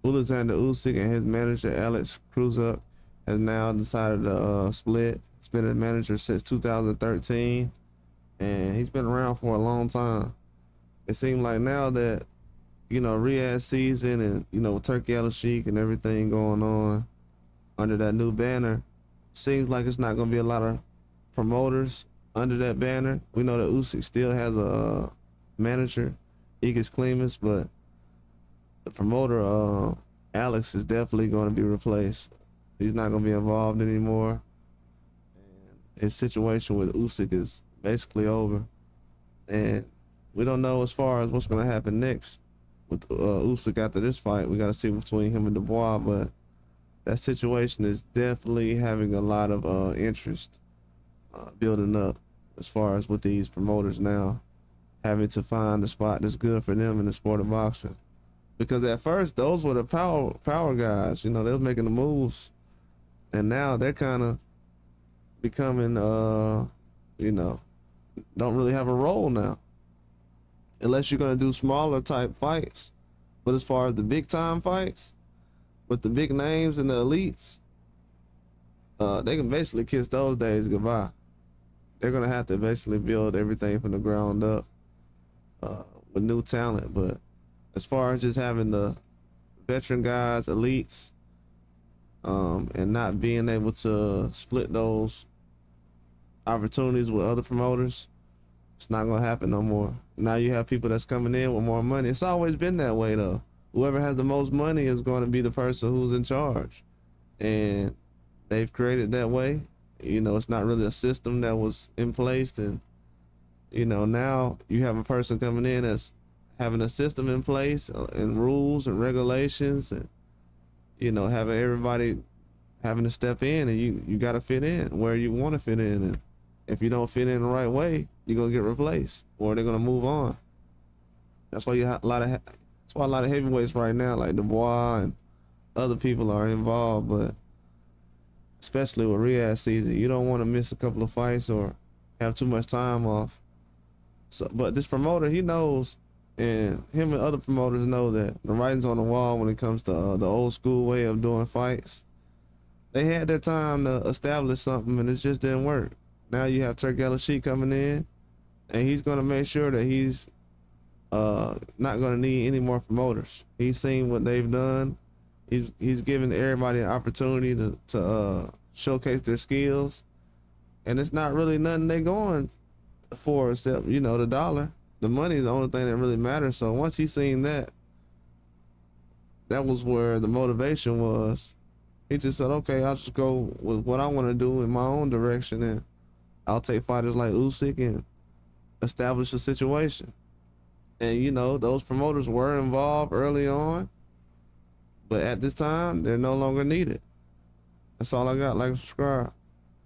Oleksandr Usyk and his manager Alex Kruzuk has now decided to split. He's been a manager since 2013, and he's been around for a long time. It seems like now that, Riyadh season and, Turkey Usyk and everything going on under that new banner, seems like it's not going to be a lot of promoters under that banner. We know that Usyk still has a manager, Igis Klimas, but the promoter, Alex, is definitely going to be replaced. He's not going to be involved anymore. And his situation with Usyk is basically over. And we don't know as far as what's going to happen next with Usyk after this fight. We got to see between him and Dubois, but that situation is definitely having a lot of interest building up as far as with these promoters now having to find a spot that's good for them in the sport of boxing. Because at first, those were the power guys. They was making the moves, and now they're kind of becoming, don't really have a role now, unless you're gonna do smaller type fights. But as far as the big time fights with the big names and the elites, they can basically kiss those days goodbye. They're gonna have to basically build everything from the ground up with new talent. But as far as just having the veteran guys, elites, and not being able to split those opportunities with other promoters, it's not gonna happen no more. Now you have people that's coming in with more money. It's always been that way though. Whoever has the most money is going to be the person who's in charge, and they've created that way. It's not really a system that was in place, and now you have a person coming in that's having a system in place and rules and regulations, and having everybody having to step in, and you got to fit in where you want to fit in, and if you don't fit in the right way, you're gonna get replaced or they're gonna move on. That's why that's why a lot of heavyweights right now, like Dubois and other people, are involved. But especially with Riyadh season, you don't want to miss a couple of fights or have too much time off. So, but this promoter, he knows, and him and other promoters know that the writing's on the wall when it comes to the old school way of doing fights. They had their time to establish something, and it just didn't work. Now you have Turkey Usyk coming in, and he's going to make sure that he's not going to need any more promoters. He's seen what they've done. He's giving everybody an opportunity to showcase their skills, and it's not really nothing they're going for except the dollar. The money is the only thing that really matters. So once he seen that was where the motivation was. He just said, okay, I'll just go with what I want to do in my own direction, and I'll take fighters like Usyk and establish a situation. And those promoters were involved early on, but at this time they're no longer needed. That's all I got. Like and subscribe.